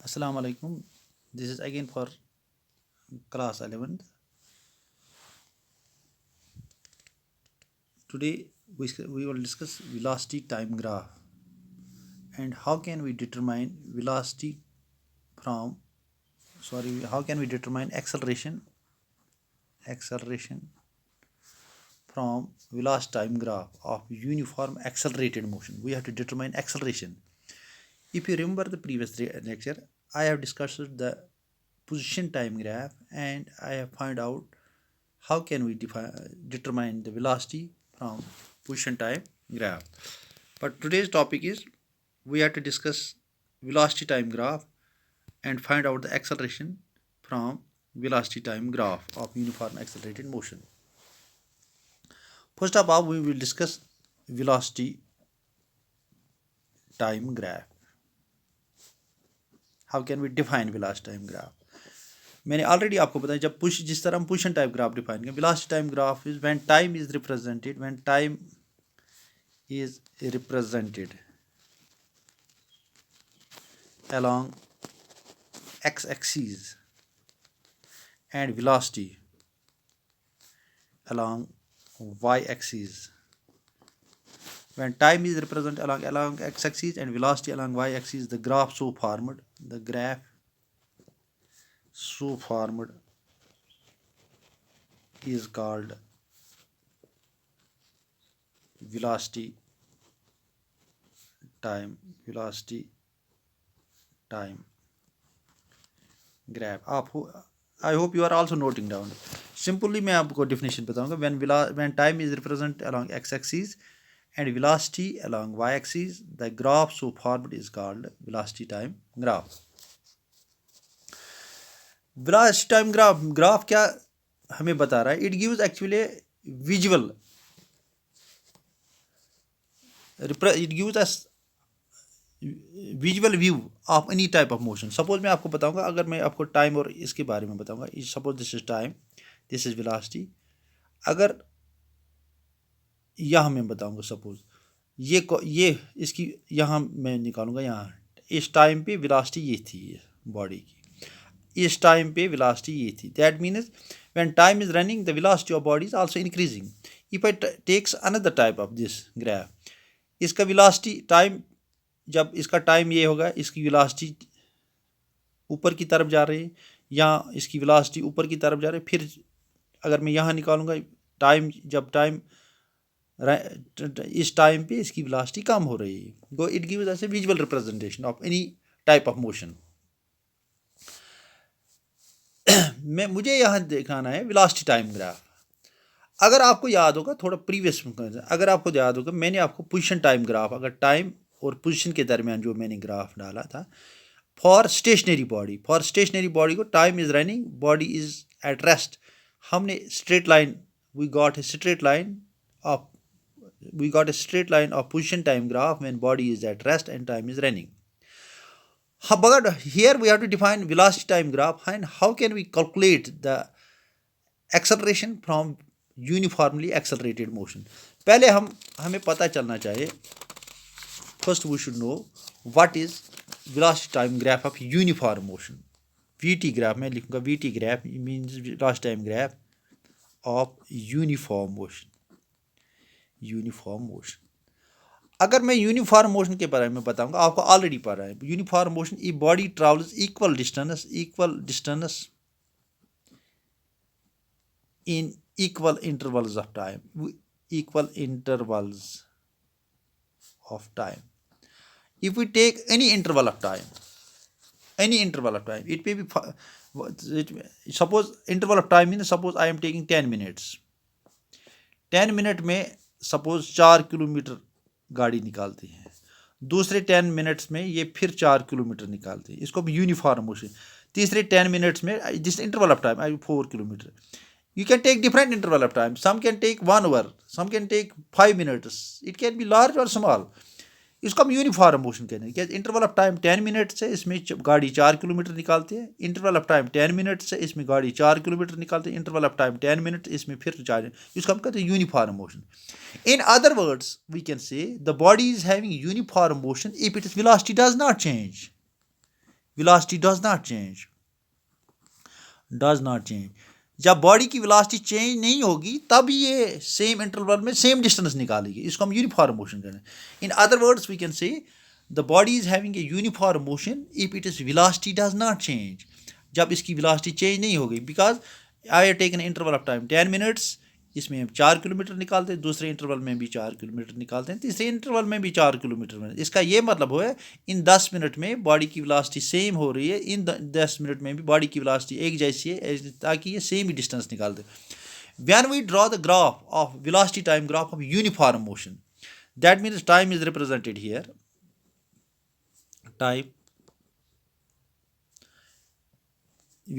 Assalamu alaikum. This is again for class 11th. Today we will discuss velocity time graph and how can we determine velocity from how can we determine acceleration from velocity time graph of uniform accelerated motion. We have to determine acceleration. If you remember the previous lecture, I have discussed the position time graph and I have found out how can we determine the velocity from position time graph. But today's topic is we have to discuss velocity time graph and find out the acceleration from velocity time graph of uniform accelerated motion. First of all, we will discuss velocity time graph. How can we define velocity time graph? मैंने already आपको बताया जब push जिस तरह हम पुशन type graph define करें velocity time graph is when time is represented along x axis and velocity along y axis. When time is represented along x axis and velocity along y axis, the graph so formed is called velocity time graph. I hope you are also noting down. Simply मैं आपको definition बताऊंगा. When time is represented along x axis and velocity along y axis, the graph so formed is called velocity time graph. Velocity time graph क्या हमें बता रहा है? It gives actually us visual view of any type of motion. Suppose मैं आपको बताऊंगा, अगर मैं आपको टाइम और इसके बारे में बताऊंगा, suppose this is time, this is velocity. अगर यहाँ मैं बताऊंगा सपोज ये इसकी यहाँ मैं निकालूंगा, यहाँ इस टाइम पे वेलोसिटी ये थी बॉडी की, इस टाइम पे वेलोसिटी ये थी. That means when time is running the velocity of body is also increasing. If I takes another type of this graph, इसका वेलोसिटी टाइम, जब इसका टाइम ये होगा, इसकी वेलोसिटी ऊपर की तरफ जा रही है, या इसकी वेलोसिटी ऊपर की तरफ जा रही है. फिर अगर मैं यहाँ निकालूंगा टाइम, जब टाइम इस टाइम पे इसकी वेलोसिटी कम हो रही है. Go it gives us A visual representation of any type of motion. मुझे यहाँ दिखाना है वेलोसिटी टाइम ग्राफ. अगर आपको याद होगा थोड़ा प्रीवियस, अगर आपको याद होगा मैंने आपको पोजीशन टाइम ग्राफ, अगर टाइम और पोजीशन के दरमियान जो मैंने ग्राफ डाला था फॉर स्टेशनरी बॉडी को, time is running, body is at rest. हमने straight line, we got a straight line of position time graph when body is at rest and time is running. But here we have to define velocity time graph and how can we calculate the acceleration from uniformly accelerated motion. पहले हमें पता चलना चाहिए, first we should know what is velocity time graph of uniform motion. VT graph मैं लिखूंगा, VT graph means velocity time graph of uniform motion. अगर मैं uniform motion के बारे में बताऊंगा, आपको ऑलरेडी पता है uniform motion, E body travels equal distance in equal intervals of time. If we take any interval of time, it may be, suppose interval of time means, suppose I am taking 10 minutes. 10 minute में suppose 4 kilometre गाड़ी निकालती है, दूसरे 10 minutes में ये फिर 4 kilometre निकालती है. इसको यूनिफॉर्म मोशन. तीसरे 10 मिनट्स में this interval of time 4 kilometre. You can take different interval of time. Some can take 1 hour, some can take 5 minutes. It can be large or small. इसको हम यूनिफॉर्म मोशन कहते हैं. क्या interval of time 10 minutes है, इसमें गाड़ी 4 kilometre निकालती है. इंटरवल ऑफ टाइम 10 मिनट्स है, इसमें गाड़ी 4 किलोमीटर निकालती है. इंटरवल ऑफ टाइम 10 मिनट, इसमें फिर 4. इसको हम कहते हैं uniform motion. In other words we can say the body is having uniform motion if its velocity does not change. velocity does not change, does not change. जब body की velocity change नहीं होगी तब ये सेम इंटरवल में same distance निकालेगी, इसको हम यूनिफॉर्म मोशन करें. In other words we can say the body is having a uniform motion if it is velocity does not change. जब इसकी वेलोसिटी चेंज नहीं होगी, because I have taken interval of time 10 minutes, इसमें हम 4 kilometre निकालते हैं, दूसरे interval में भी 4 किलोमीटर निकालते हैं, तीसरे इंटरवल में भी 4 किलोमीटर में. इसका ये मतलब हो है इन 10 मिनट में बॉडी की वेलोसिटी सेम हो रही है, इन 10 मिनट में भी बॉडी की वेलोसिटी एक जैसी है, ताकि ये सेम ही डिस्टेंस निकाल दे. When we draw the graph of velocity time graph of uniform motion, that means time is represented here. Time,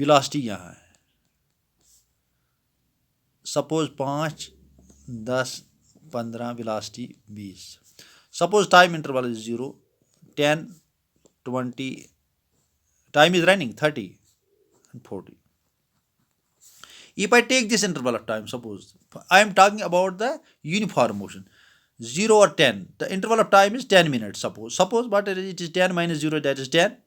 velocity यहाँ है. Suppose 5, 10, 15, velocity 20. Suppose time interval is 0, 10, 20, time is running 30 and 40. If I take this interval of time, suppose I am talking about the uniform motion, 0 or 10, the interval of time is 10 minutes. Suppose what it is 10 minus 0, that is 10.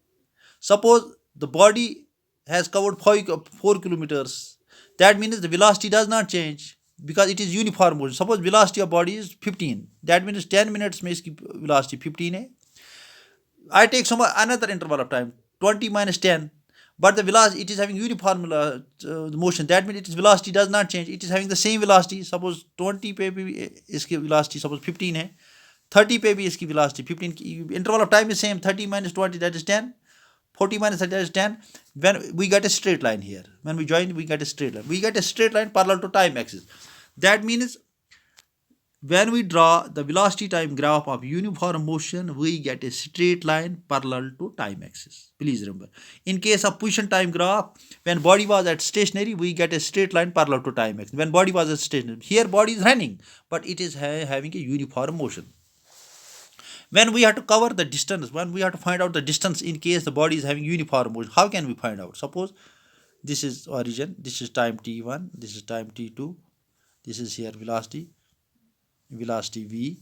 Suppose the body has covered 4 kilometers. That means the velocity does not change because it is uniform motion. Suppose velocity of body is 15. That means 10 minutes में इसकी velocity 15 है. I take some another interval of time 20 minus 10, but the velocity, it is having uniform motion. That means its velocity does not change. It is having the same velocity. Suppose 20 पे भी इसकी velocity suppose 15 है, 30 पे भी इसकी velocity 15. Interval of time is same. 30 minus 20, that is 10. 40 minus 30, that is 10. When we get a straight line here, when we join, we get a straight line. We get a straight line parallel to time axis. That means when we draw the velocity time graph of uniform motion, we get a straight line parallel to time axis. Please remember. In case of position time graph, when body was at stationary, we get a straight line parallel to time axis. When body was at stationary, here body is running, but it is having a uniform motion. When we have to cover the distance, when we have to find out the distance in case the body is having uniform motion, how can we find out? Suppose this is origin, this is time t1, this is time t2, this is here velocity v.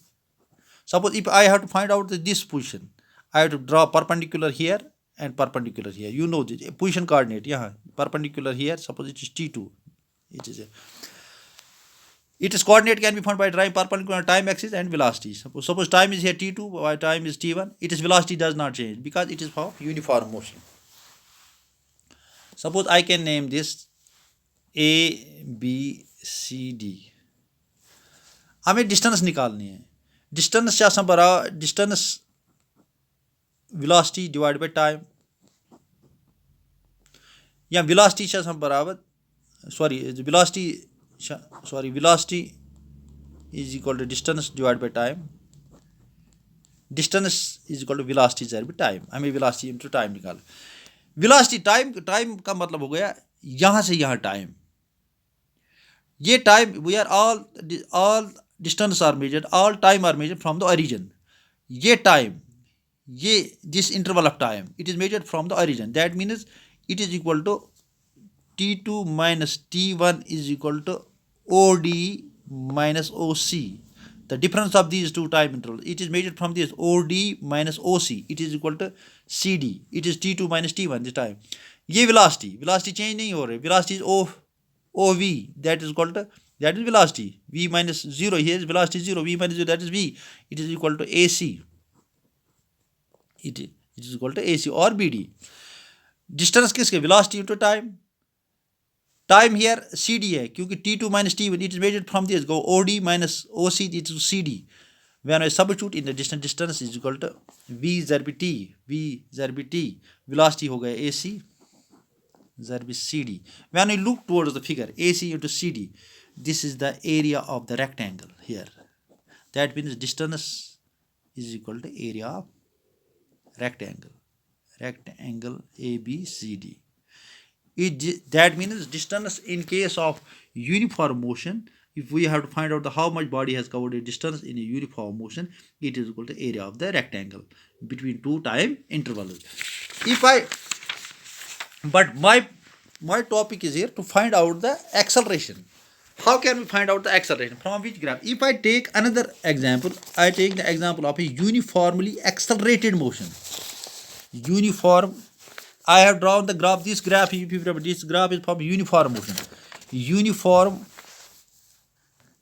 Suppose if I have to find out this position, I have to draw perpendicular here and perpendicular here. You know this position coordinate, yeah, perpendicular here. Suppose it is t2, its coordinate can be found by drawing perpendicular time axis and velocity. Suppose time is here t2, while time is t1. Its velocity does not change because it is for uniform motion. Suppose I can name this A, B, C, D. हमें distance निकालनी है. Distance क्या बरा distance velocity divide by time, या velocity बराबर velocity is equal to distance divided by time. Distance is equal to velocity divided by time. हमें velocity into time निकाल. Velocity time का मतलब हो गया यहाँ से यहाँ time. ये time we are all distance are measured, all time are measured from the origin. ये time, this interval of time, it is measured from the origin. That means it is equal to T2 minus T1 is equal to OD minus OC. The difference of these two time intervals, it is measured from this OD minus OC. It is equal to CD. It is T2 minus T1 this time. ये velocity change नहीं हो रही. Velocity is OV. That is equal to, that is velocity. V minus 0. Here is velocity 0. V minus 0. That is V. It is equal to AC. It is equal to AC or BD. Distance किसके? Velocity into time. Time here CD है क्योंकि T2 minus T1, it is measured from this. Go OD minus OC, it is CD. When I substitute in the distance is equal to V ZBT. V ZBT. Velocity हो गया AC. ZB CD. When I look towards the figure, AC into CD, this is the area of the rectangle here. That means distance is equal to area of rectangle. Rectangle ABCD. That means distance in case of uniform motion, if we have to find out how much body has covered a distance in a uniform motion, it is equal to area of the rectangle between two time intervals. But my topic is here to find out the acceleration. How can we find out the acceleration? From which graph? If I take another example, I take the example of a uniformly accelerated motion. Uniform I have drawn the graph. This graph, if you remember, this graph is from uniform motion. Uniform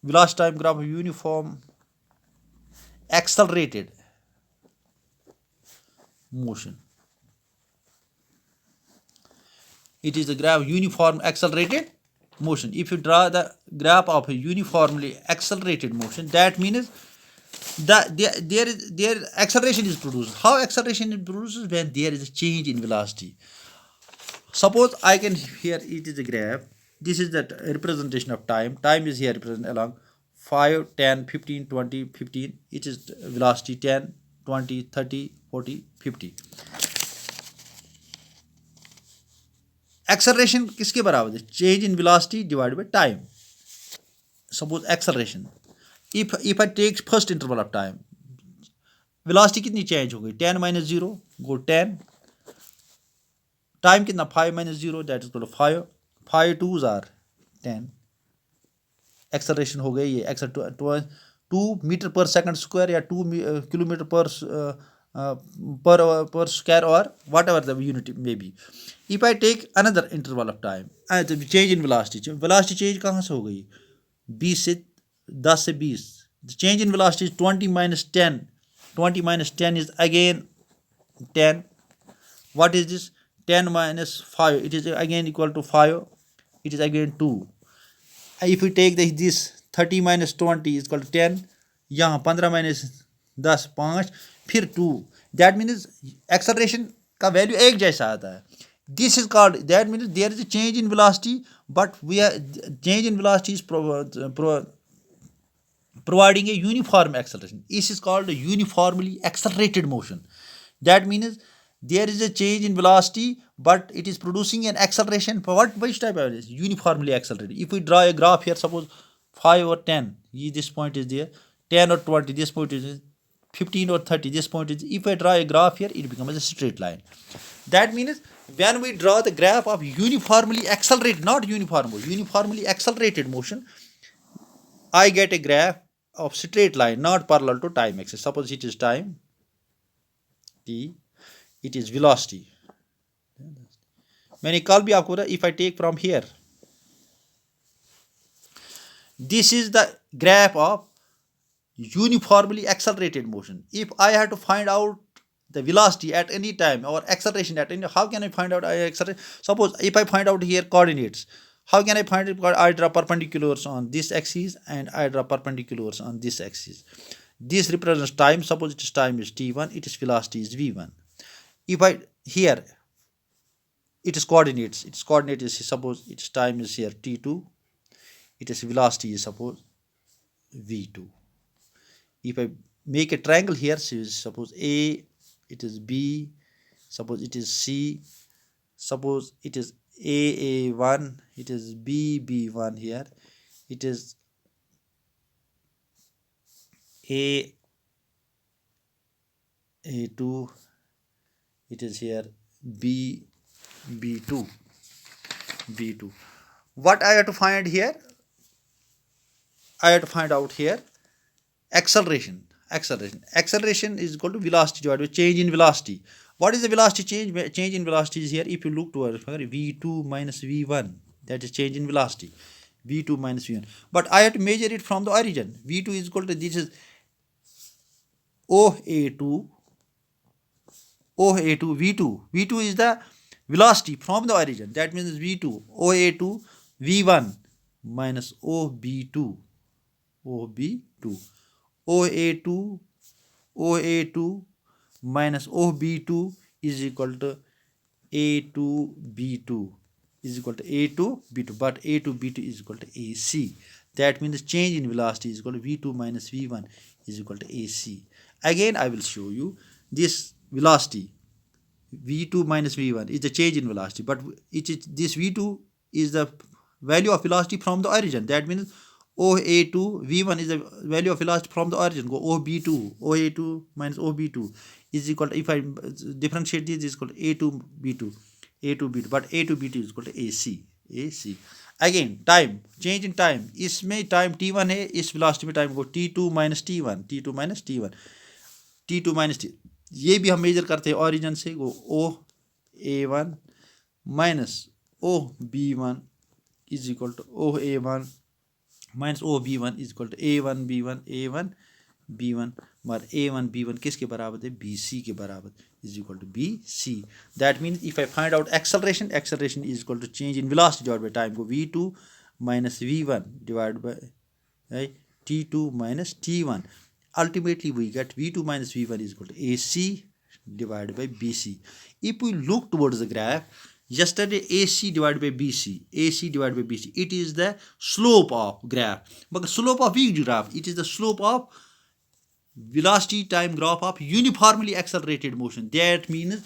velocity time graph of uniform accelerated motion. It is the graph of uniform accelerated motion. If you draw the graph of a uniformly accelerated motion, that means that there acceleration is produced. How acceleration is produced? When there is a change in velocity. Suppose I can, here it is a graph. This is the representation of time. Time is here represented along 5, 10, 15, 20, 15. It is velocity 10, 20, 30, 40, 50. Acceleration किसके बराबर है? Change in velocity divided by time. Suppose acceleration. If I take first interval of time, velocity कितनी change हो गई? 10 minus 0 go 10. Time कितना? 5 minus 0, that is equal to 5. 5 2s are 10. Acceleration हो गई ये 2 meter per second square या 2 kilometer per square or whatever the unit may be. If I take another interval of time, the change in velocity change कहाँ से हो गई? 20 से 10 से 20. The change in velocity is 20 minus 10. 20 minus 10 is again 10. What is this? 10 minus 5. It is again equal to 5. It is again 2. If we take this 30 minus 20 is equal to 10. यहाँ 15 minus 10 5 फिर 2. That means acceleration का value एक जैसा आता है. This is called, that means there is a change in velocity, but change in velocity is providing a uniform acceleration. This is called a uniformly accelerated motion. That means there is a change in velocity, but it is producing an acceleration. For which type of it? Uniformly accelerated. If we draw a graph here, suppose 5 or 10, this point is there, 10 or 20, this point is 15 or 30, this point is, if I draw a graph here, it becomes a straight line. That means when we draw the graph of uniformly accelerated, not uniform motion, uniformly accelerated motion, I get a graph of straight line, not parallel to time axis. Suppose it is time t, it is velocity. मैंने कल भी आपको बोला, if I take from here, this is the graph of uniformly accelerated motion. If I have to find out the velocity at any time or acceleration at any, how can I find out acceleration? Suppose if I find out here coordinates, how can I find it? I draw perpendiculars on this axis and I draw perpendiculars on this axis. This represents time. Suppose its time is t1, its velocity is v1. If I here, it is coordinates. Its coordinate is, suppose its time is here t2, its velocity is suppose v2. If I make a triangle here, suppose A, it is B, suppose it is C, suppose it is A1, it is B1 here, it is A2, it is here B2. What I have to find here? I have to find out here acceleration is equal to velocity divided by change in velocity. What is the velocity change? Change in velocity is here. If you look towards v2 minus v1, that is change in velocity, v2 minus v1. But I have to measure it from the origin. V2 is equal to, this is OA2, v2 is the velocity from the origin. That means v2, OA2, v1 minus OB2, OA2 minus OB2 is equal to A2B2 is equal to A2B2, but A2B2 is equal to AC. That means change in velocity is equal to V2 minus V1 is equal to AC. Again, I will show you this velocity V2 minus V1 is the change in velocity, but this V2 is the value of velocity from the origin. That means OA2 V1 is the value of velocity from the origin. Go OB2, OA2 minus OB2 is equal to, if I differentiate this, is equal to A2B2, but A2B2 is equal to AC. Again, time, change in time, इसमें time t1 है, इस velocity में time को t2 minus t1, T2 minus T, ये भी हम major करते हैं origin से, वो A1 minus OB1 is equal to OA1 minus OB1 is equal to A1 B1 A1 B1 मगर A1 B1 किसके बराबर है BC के बराबर is equal to BC. That means if I find out acceleration is equal to change in velocity divided by time. Go V2 minus V1 divided by right, T2 minus T1. Ultimately we get V2 minus V1 is equal to AC divided by BC. If we look towards the graph, yesterday AC divided by BC, it is the slope of graph. But slope of which graph? It is the slope of velocity time graph of uniformly accelerated motion. That means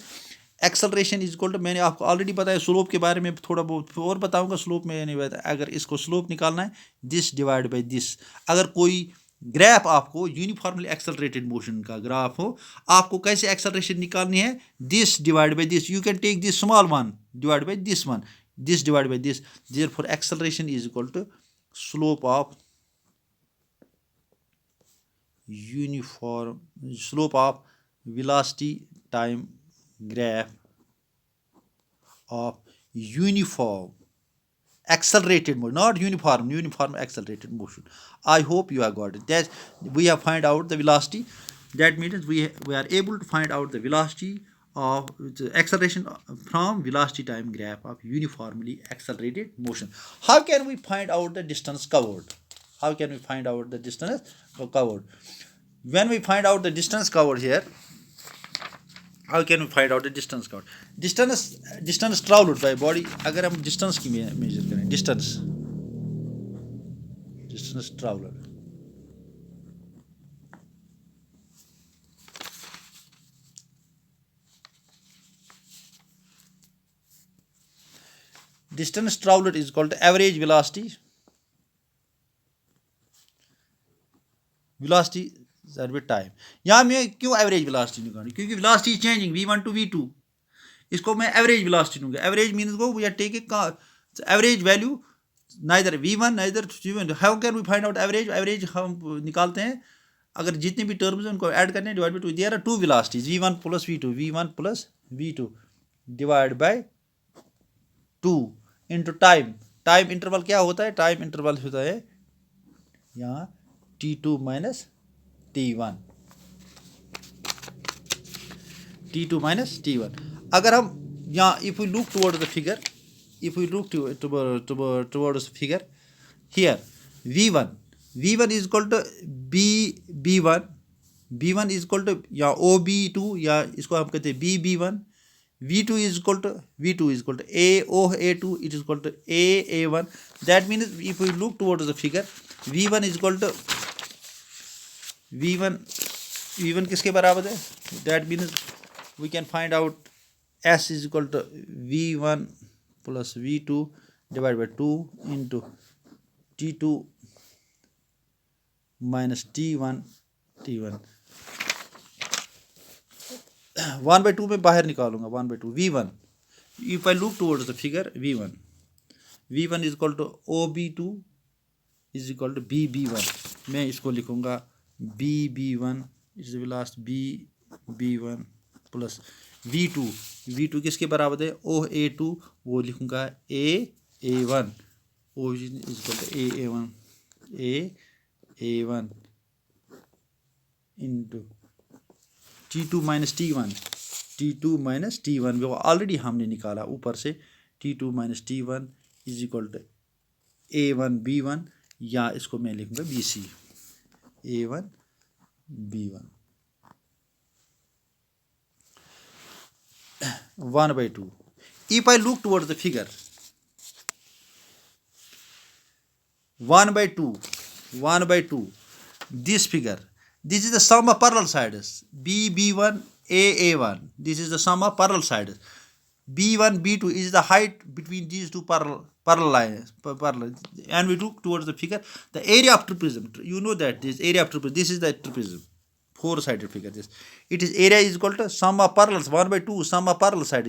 acceleration is equal to, मैंने आपको already बताया, slope के बारे में थोड़ा बहुत और बताऊंगा. स्लोप में नहीं बताया. अगर इसको स्लोप निकालना है दिस डिवाइड बाय दिस. अगर कोई ग्राफ आपको यूनिफॉर्मली एक्सेलरेटेड मोशन का ग्राफ हो, आपको कैसे एक्सेलरेशन निकालनी है? This divide by this. You can take this small one divide by this one, this divide by this. Therefore acceleration is equal to slope of uniform, slope of velocity time graph of uniform accelerated motion, not uniform accelerated motion. I hope you have got it. That we have find out the velocity. That means we are able to find out the velocity of the acceleration from velocity time graph of uniformly accelerated motion. How can we find out the distance covered? How can we find out the distance covered? When we find out the distance covered here, how can we find out the distance covered? Distance traveled by body. अगर हम distance की measure करें, distance traveled, distance traveled is called average velocity that with time. यहाँ मैं क्यों average velocity निकालूँ? क्योंकि velocity changing V1 to V2, इसको मैं एवरेज वेलोसिटी दूंगा. एवरेज मीन्स को we are taking average value neither V1 neither V1. How can we find out average? Average हम निकालते हैं अगर जितने भी टर्म्स हैं उनको ऐड करने, divide by two. There are two velocities V1 plus V2 divide by 2 into time. Time interval क्या होता है? टाइम इंटरवल होता है यहाँ T2 माइनस T1. अगर हम यहाँ if we look towards the figure, towards the figure here, V1 is equal to B1 is equal to या OB2 या इसको हम कहते हैं BB1. V2 is equal to AO2, it is equal to AA1. That means if we look towards the figure, V1 is equal to V1 किसके बराबर है? That means we can find out S is equal to V1 plus V2 divided by 2 into T2 minus T1. 1/2 में बाहर निकालूंगा. 1/2 V1. If I look towards the figure, V1 is equal to OB2 is equal to BB1. मैं इसको लिखूंगा BB1 is the last BB1 plus V2 किसके बराबर है? OA2, वो लिखूंगा AA1. O is equal to AA1 into T2 minus T1 वो already हमने निकाला ऊपर से. T2 minus T1 is equal to A1 B1, या इसको मैं लिखूंगा BC. A1 B1 1/2. If I look towards the figure, 1/2 this figure, this is the sum of parallel sides BB1 AA1. This is the sum of parallel sides. B1 B2 is the height between these two parallel lines. And we look towards the figure, the area of trapezium. You know that this area of trapezium, this is the trapezium, four-sided figure. This, it is area is equal to sum of parallels 1/2 sum of parallel sides.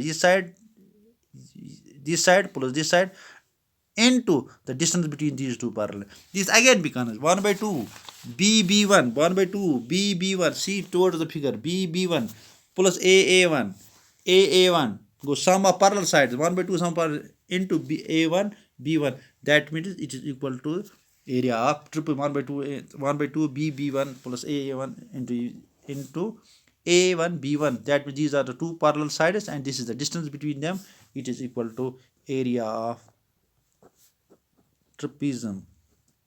This side plus this side into the distance between these two parallel. This again becomes 1/2 BB1 1/2 BB1. See towards the figure, BB1 plus AA1 go sum of parallel sides 1 by 2 sum parallel into A1 B1, that means it is equal to area of triple 1 by 2 1 by 2 B1 plus A1 into A1 B1, that means these are the two parallel sides and this is the distance between them, it is equal to area of trapezium.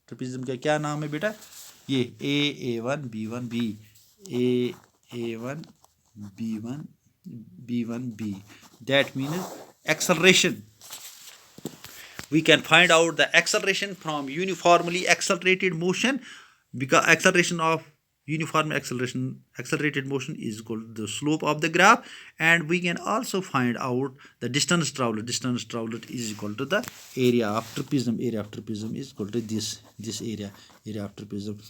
Trapezium का क्या नाम है बेटा, ये A1 B1 B, A1 B1 B1 B, that means acceleration. We can find out the acceleration from uniformly accelerated motion, because acceleration of uniform accelerated motion is equal to the slope of the graph, and we can also find out the distance traveled is equal to the area of trapezium. Area of trapezium is equal to this area of trapezium.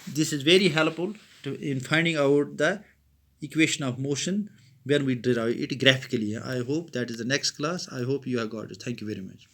This is very helpful in finding out the equation of motion when we derive it graphically. I hope that is the next class. I hope you have got it. Thank you very much.